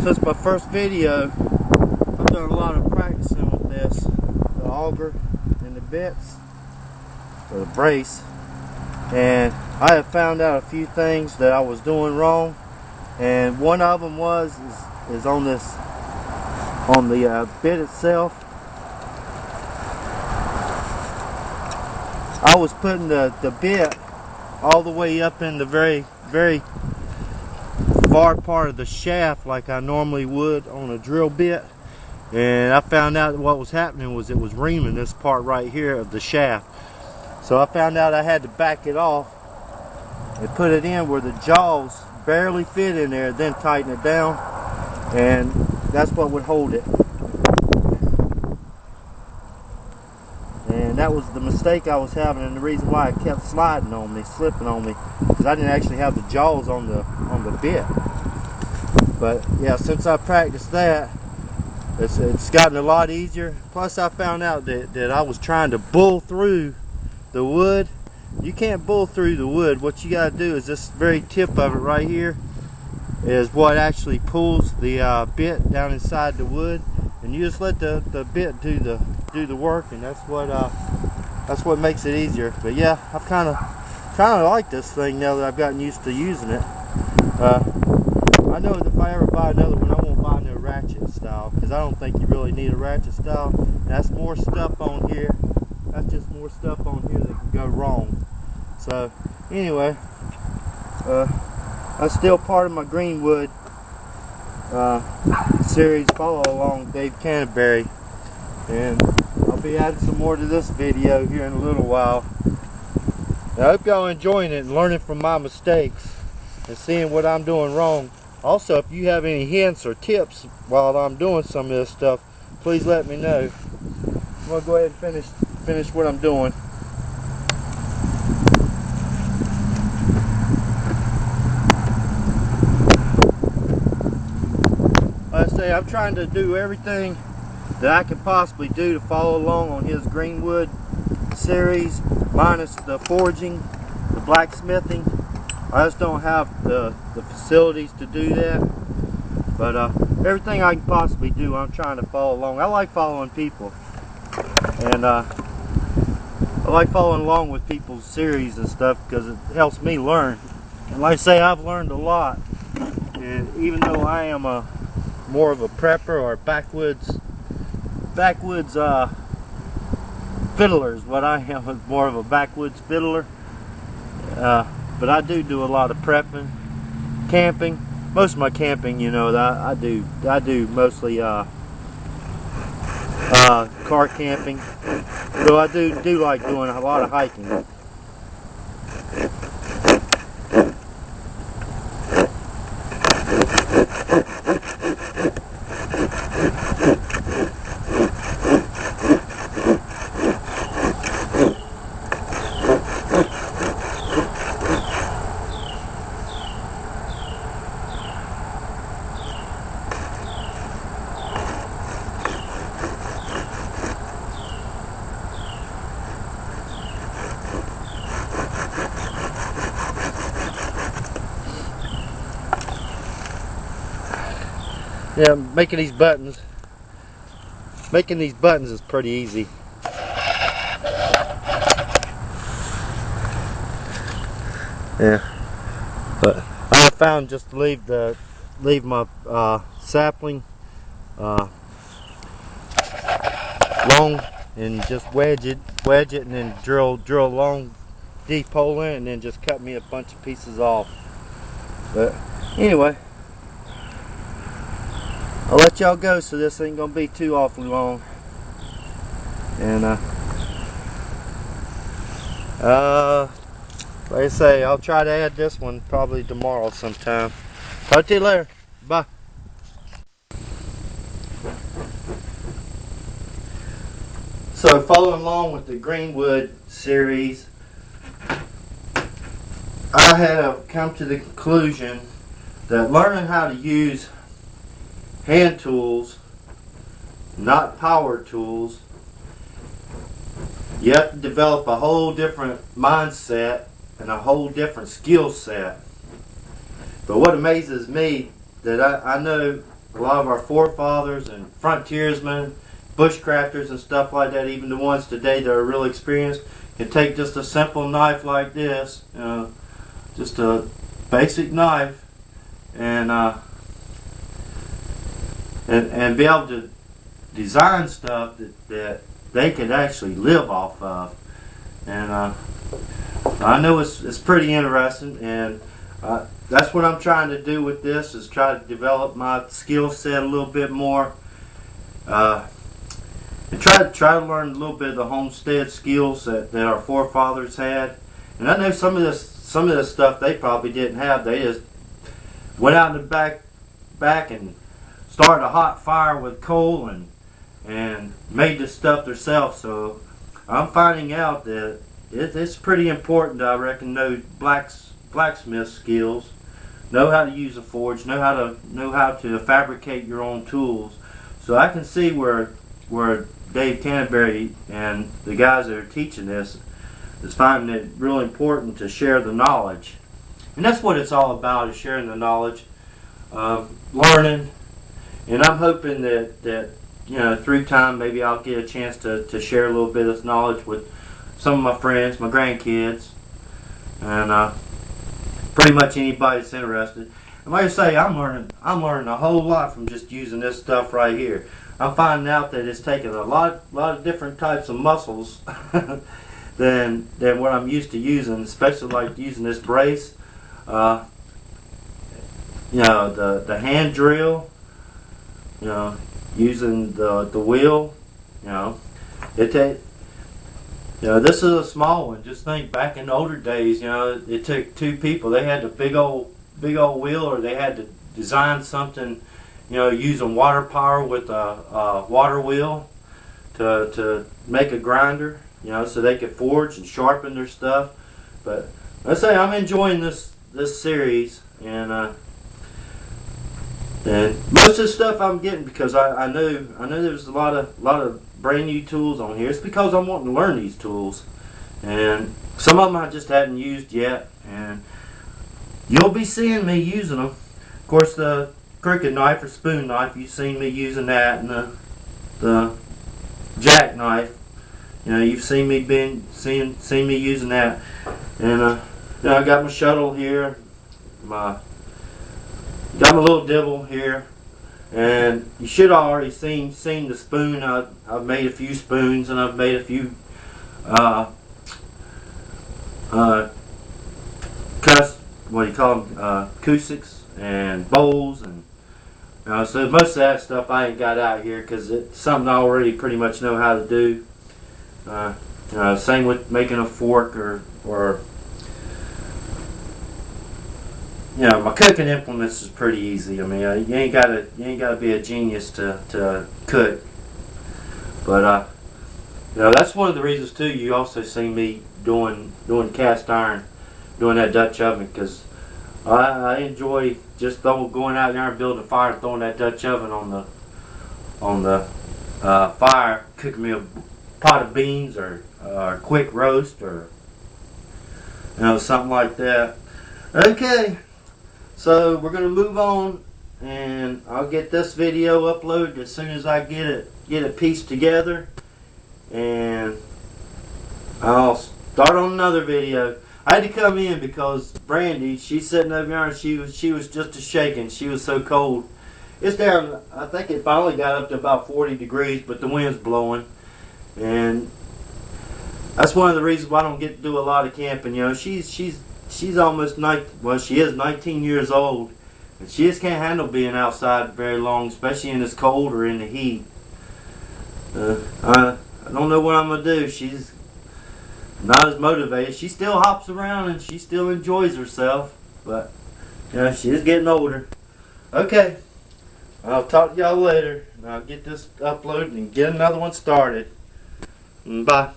Since my first video, I've done a lot of practicing with this, the auger and the bits, or the brace, and I have found out a few things that I was doing wrong, and one of them is on the bit itself. I was putting the bit all the way up in the very far part of the shaft like I normally would on a drill bit, and I found out what was happening was it was reaming this part right here of the shaft. So I found out I had to back it off and put it in where the jaws barely fit in there, then tighten it down, and that's what would hold it. And that was the mistake I was having, and the reason why it kept sliding on me, slipping on me, because I didn't actually have the jaws on the bit. But yeah, since I practiced that, it's gotten a lot easier. Plus I found out that I was trying to bull through the wood. You can't bull through the wood. What you got to do is this very tip of it right here is what actually pulls the bit down inside the wood, and you just let the bit do the work, and that's what makes it easier. But yeah, I've kind of like this thing now that I've gotten used to using it. I know that if I ever buy another one, I won't buy no ratchet style, because I don't think you really need a ratchet style. That's more stuff on here. That's just more stuff on here that can go wrong. So anyway, I'm still part of my Greenwood series. Follow along Dave Canterbury, and I'll be adding some more to this video here in a little while. I hope y'all enjoying it and learning from my mistakes and seeing what I'm doing wrong. Also, if you have any hints or tips while I'm doing some of this stuff, please let me know. I'm going to go ahead and finish what I'm doing. Like I say, I'm trying to do everything that I can possibly do to follow along on his Greenwood series, minus the forging, the blacksmithing. I just don't have the facilities to do that, but everything I can possibly do, I'm trying to follow along. I like following people, and I like following along with people's series and stuff because it helps me learn. And like I say, I've learned a lot, and even though I am more of a prepper or backwoods fiddler is what I am, is more of a backwoods fiddler. But I do a lot of prepping, camping. Most of my camping, you know, I do mostly car camping. So I do like doing a lot of hiking. Yeah, making these buttons is pretty easy. Yeah, but I found just to leave my sapling long and just wedge it, and then drill a long deep hole in it, and then just cut me a bunch of pieces off. But anyway, I'll let y'all go, so this ain't gonna be too awfully long. And like I say, I'll try to add this one probably tomorrow sometime. Talk to you later. Bye. So following along with the Greenwood series, I have come to the conclusion that learning how to use hand tools, not power tools, you have to develop a whole different mindset and a whole different skill set. But what amazes me, that I know our forefathers and frontiersmen, bushcrafters and stuff like that, even the ones today that are real experienced, can take just a simple knife like this, just a basic knife, and be able to design stuff that they could actually live off of. And I know it's pretty interesting, and that's what I'm trying to do with this, is try to develop my skill set a little bit more, and try to learn a little bit of the homestead skills that our forefathers had. And I know some of this stuff they probably didn't have. They just went out in the back and started a hot fire with coal and made this stuff themselves. So I'm finding out that it's pretty important, I reckon, know blacksmith skills, know how to use a forge, know how to fabricate your own tools. So I can see where Dave Canterbury and the guys that are teaching this is finding it really important to share the knowledge. And that's what it's all about, is sharing the knowledge, learning. And I'm hoping that through time, maybe I'll get a chance to share a little bit of this knowledge with some of my friends, my grandkids, and pretty much anybody that's interested. And like I say, I'm learning a whole lot from just using this stuff right here. I'm finding out that it's taking a lot of different types of muscles than what I'm used to using, especially like using this brace, the hand drill, using the wheel, this is a small one. Just think, back in the older days, it took two people. They had the big old wheel, or they had to design something, using water power with a water wheel to make a grinder, so they could forge and sharpen their stuff. But let's say I'm enjoying this series, and most of the stuff I'm getting because I know there's a lot of brand new tools on here. It's because I'm wanting to learn these tools, and some of them I just hadn't used yet, and you'll be seeing me using them. Of course, the crooked knife or spoon knife, you've seen me using that, and the jackknife, you've seen me seen me using that, and I got my shuttle here, got my little dibble here, and you should have already seen the spoon. I've made a few spoons, and I've made a few acoustics and bowls, and so most of that stuff I ain't got out here because it's something I already pretty much know how to do. Same with making a fork or my cooking implements is pretty easy. I mean, you ain't gotta be a genius to cook. But that's one of the reasons too. You also see me doing cast iron, doing that Dutch oven, because I enjoy just going out there and building a fire and throwing that Dutch oven on the fire, cooking me a pot of beans or a quick roast or something like that. Okay. So we're going to move on, and I'll get this video uploaded as soon as I get it pieced together, and I'll start on another video. I had to come in because Brandy, she's sitting over there, and she was just a shaking. She was so cold. It's down. I think it finally got up to about 40 degrees, but the wind's blowing, and that's one of the reasons why I don't get to do a lot of camping. She's almost she is 19 years old, and she just can't handle being outside very long, especially in this cold or in the heat. I don't know what I'm gonna do. She's not as motivated. She still hops around and she still enjoys herself, but she is getting older. Okay, I'll talk to y'all later, and I'll get this uploaded and get another one started. Bye.